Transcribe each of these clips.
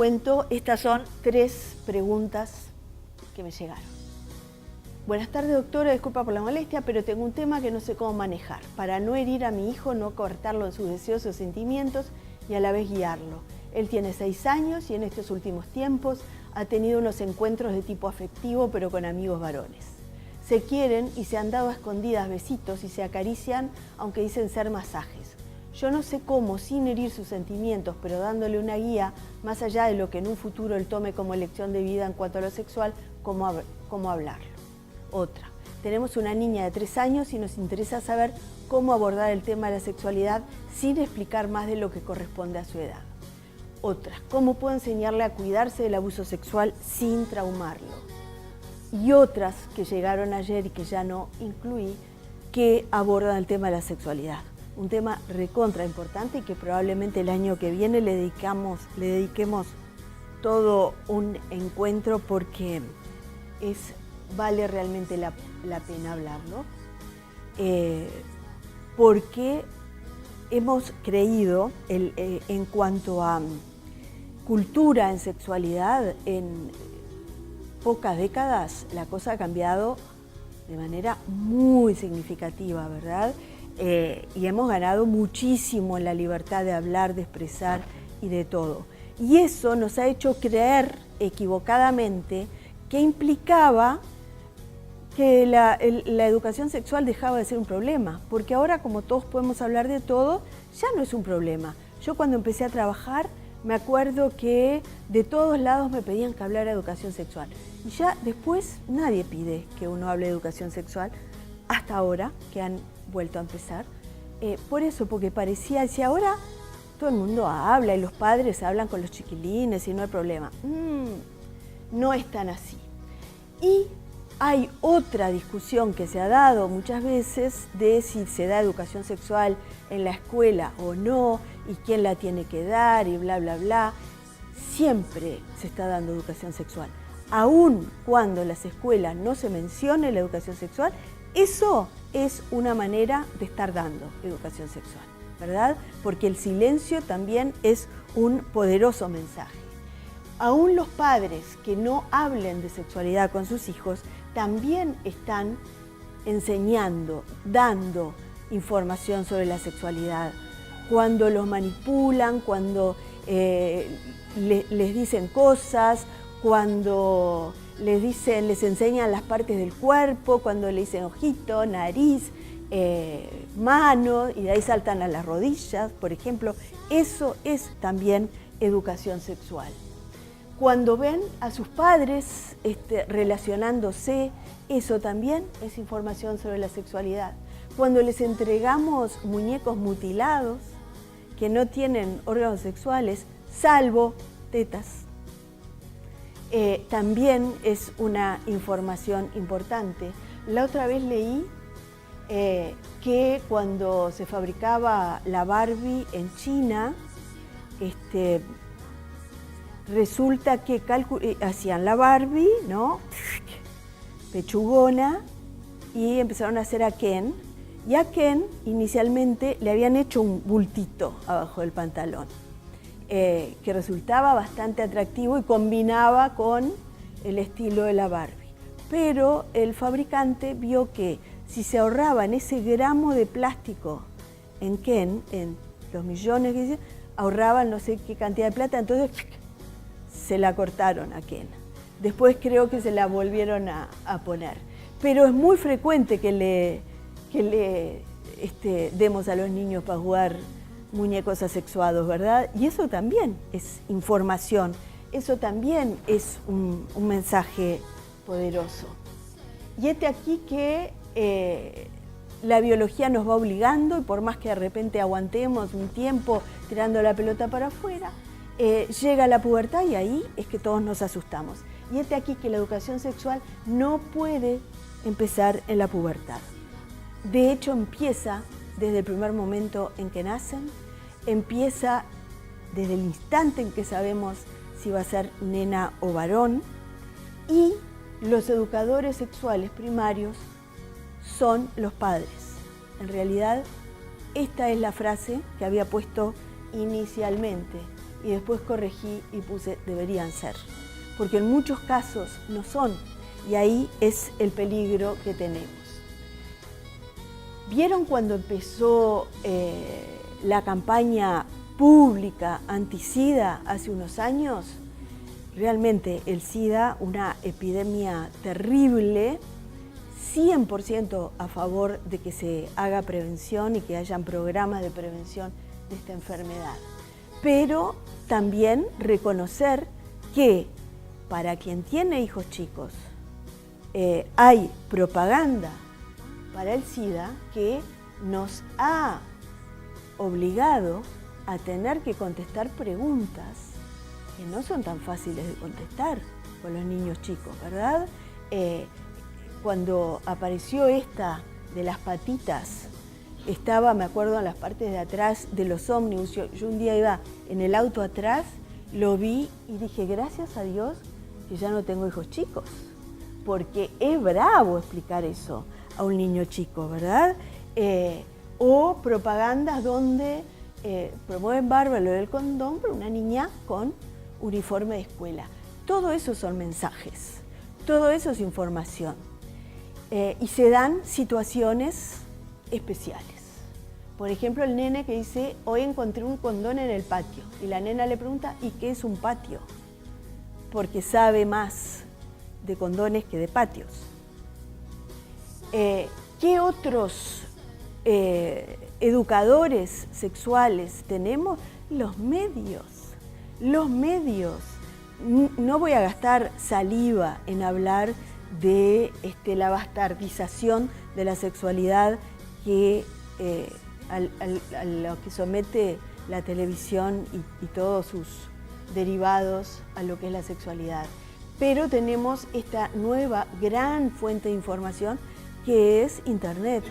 cuento, estas son 3 preguntas que me llegaron. Buenas tardes, doctora, disculpa por la molestia, pero tengo un tema que no sé cómo manejar, para no herir a mi hijo, no cortarlo en sus deseos o sentimientos y a la vez guiarlo. Él tiene 6 años y en estos últimos tiempos ha tenido unos encuentros de tipo afectivo, pero con amigos varones. Se quieren y se han dado a escondidas besitos y se acarician, aunque dicen ser masajes. Yo no sé cómo, sin herir sus sentimientos, pero dándole una guía, más allá de lo que en un futuro él tome como lección de vida en cuanto a lo sexual, cómo hablarlo. Otra, tenemos una niña de 3 años y nos interesa saber cómo abordar el tema de la sexualidad sin explicar más de lo que corresponde a su edad. Otra, cómo puedo enseñarle a cuidarse del abuso sexual sin traumarlo. Y otras que llegaron ayer y que ya no incluí, que abordan el tema de la sexualidad. Un tema recontra importante y que probablemente el año que viene le dediquemos todo un encuentro porque vale realmente la pena hablarlo. Porque hemos creído, en cuanto a cultura en sexualidad, en pocas décadas la cosa ha cambiado de manera muy significativa, ¿verdad? Y hemos ganado muchísimo en la libertad de hablar, de expresar y de todo. Y eso nos ha hecho creer equivocadamente que implicaba que la educación sexual dejaba de ser un problema, porque ahora, como todos podemos hablar de todo, ya no es un problema. Yo cuando empecé a trabajar me acuerdo que de todos lados me pedían que hablara de educación sexual y ya después nadie pide que uno hable de educación sexual hasta ahora, que han vuelto a empezar. Por eso, porque parecía, si ahora todo el mundo habla y los padres hablan con los chiquilines y no hay problema. No es tan así. Y hay otra discusión que se ha dado muchas veces de si se da educación sexual en la escuela o no y quién la tiene que dar y bla, bla, bla. Siempre se está dando educación sexual. Aun cuando en las escuelas no se mencione la educación sexual, eso es una manera de estar dando educación sexual, ¿verdad? Porque el silencio también es un poderoso mensaje. Aún los padres que no hablen de sexualidad con sus hijos también están enseñando, dando información sobre la sexualidad. Cuando los manipulan, cuando les dicen cosas, cuando les enseñan las partes del cuerpo, cuando le dicen ojito, nariz, mano, y de ahí saltan a las rodillas, por ejemplo. Eso es también educación sexual. Cuando ven a sus padres relacionándose, eso también es información sobre la sexualidad. Cuando les entregamos muñecos mutilados que no tienen órganos sexuales, salvo tetas, también es una información importante. La otra vez leí que cuando se fabricaba la Barbie en China, resulta que hacían la Barbie, ¿no? Pechugona, y empezaron a hacer a Ken. Y a Ken inicialmente le habían hecho un bultito abajo del pantalón, que resultaba bastante atractivo y combinaba con el estilo de la Barbie. Pero el fabricante vio que si se ahorraban ese gramo de plástico en Ken, en los millones que ahorraban no sé qué cantidad de plata, entonces se la cortaron a Ken. Después creo que se la volvieron a poner. Pero es muy frecuente que le demos a los niños para jugar muñecos asexuados, ¿verdad? Y eso también es información, eso también es un mensaje poderoso. Y aquí que la biología nos va obligando, y por más que de repente aguantemos un tiempo tirando la pelota para afuera, llega la pubertad y ahí es que todos nos asustamos. Y aquí que la educación sexual no puede empezar en la pubertad. De hecho, empieza desde el primer momento en que nacen, empieza desde el instante en que sabemos si va a ser nena o varón, y los educadores sexuales primarios son los padres. En realidad, esta es la frase que había puesto inicialmente. y después corregí y puse deberían ser, porque en muchos casos no son, y ahí es el peligro que tenemos. ¿Vieron cuando empezó la campaña pública anti-SIDA hace unos años? Realmente el SIDA, una epidemia terrible, 100% a favor de que se haga prevención y que hayan programas de prevención de esta enfermedad. Pero también reconocer que para quien tiene hijos chicos hay propaganda para el SIDA que nos ha obligado a tener que contestar preguntas que no son tan fáciles de contestar con los niños chicos, ¿verdad? Cuando apareció esta de las patitas, estaba, me acuerdo, en las partes de atrás de los ómnibus. Yo un día iba en el auto atrás, lo vi y dije, gracias a Dios que ya no tengo hijos chicos, porque es bravo explicar eso a un niño chico, ¿verdad? O propagandas donde promueven bárbaro el condón, pero una niña con uniforme de escuela. Todo eso son mensajes, todo eso es información. Y se dan situaciones especiales. Por ejemplo, el nene que dice, hoy encontré un condón en el patio. Y la nena le pregunta, ¿y qué es un patio? Porque sabe más de condones que de patios. ¿Qué otros educadores sexuales tenemos? Los medios. Los medios. No voy a gastar saliva en hablar de la bastardización de la sexualidad que, a lo que somete la televisión y todos sus derivados a lo que es la sexualidad. Pero tenemos esta nueva gran fuente de información que es Internet,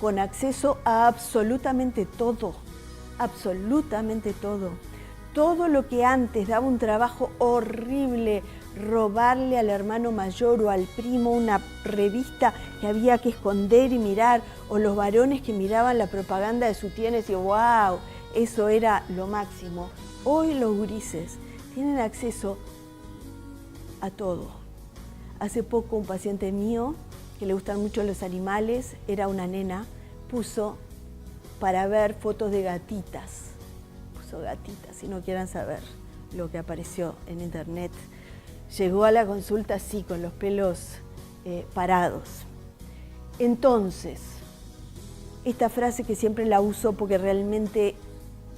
con acceso a absolutamente todo, absolutamente todo. Todo lo que antes daba un trabajo horrible, robarle al hermano mayor o al primo una revista que había que esconder y mirar, o los varones que miraban la propaganda de sutién y decían, wow, eso era lo máximo. Hoy los gurises tienen acceso a todo. Hace poco un paciente mío, que le gustan mucho los animales, era una nena, puso para ver fotos de gatitas. Puso gatitas, si no quieran saber lo que apareció en Internet. Llegó a la consulta así, con los pelos parados. Entonces, esta frase que siempre la uso porque realmente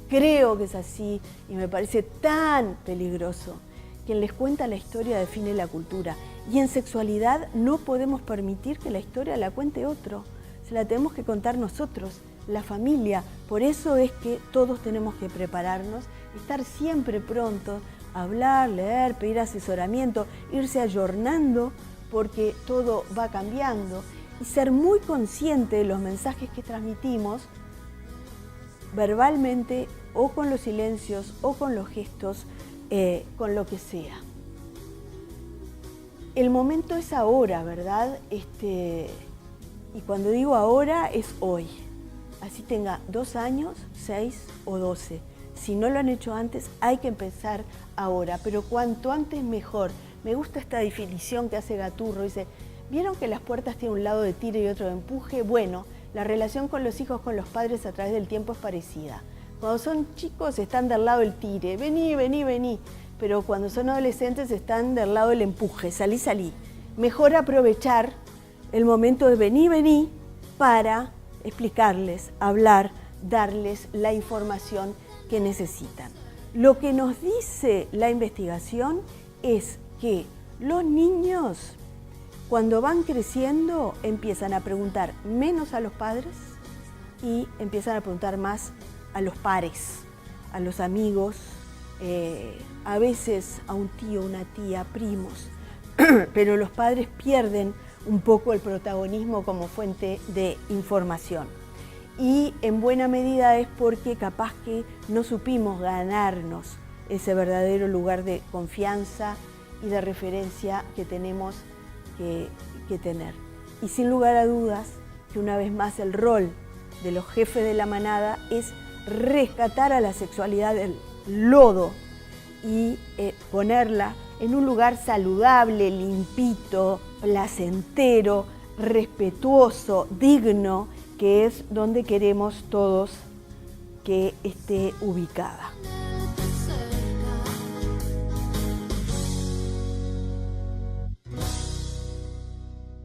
creo que es así y me parece tan peligroso. Quien les cuenta la historia define la cultura. Y en sexualidad no podemos permitir que la historia la cuente otro. Se la tenemos que contar nosotros, la familia. Por eso es que todos tenemos que prepararnos, estar siempre prontos, hablar, leer, pedir asesoramiento, irse ayornando porque todo va cambiando y ser muy consciente de los mensajes que transmitimos verbalmente o con los silencios o con los gestos, con lo que sea. El momento es ahora, ¿verdad? Y cuando digo ahora es hoy. Así tenga 2 años, 6 o 12. Si no lo han hecho antes, hay que empezar ahora, pero cuanto antes mejor. Me gusta esta definición que hace Gaturro, dice, ¿vieron que las puertas tienen un lado de tire y otro de empuje? Bueno, la relación con los hijos, con los padres a través del tiempo es parecida. Cuando son chicos están del lado del tire, vení, vení, vení, pero cuando son adolescentes están del lado del empuje, salí, salí. Mejor aprovechar el momento de vení, vení, para explicarles, hablar, darles la información que necesitan. Lo que nos dice la investigación es que los niños, cuando van creciendo, empiezan a preguntar menos a los padres y empiezan a preguntar más a los pares, a los amigos, a veces a un tío, una tía, primos, pero los padres pierden un poco el protagonismo como fuente de información. Y en buena medida es porque capaz que no supimos ganarnos ese verdadero lugar de confianza y de referencia que tenemos que tener. Y sin lugar a dudas, que una vez más el rol de los jefes de la manada es rescatar a la sexualidad lodo y ponerla en un lugar saludable, limpito, placentero, respetuoso, digno, que es donde queremos todos que esté ubicada.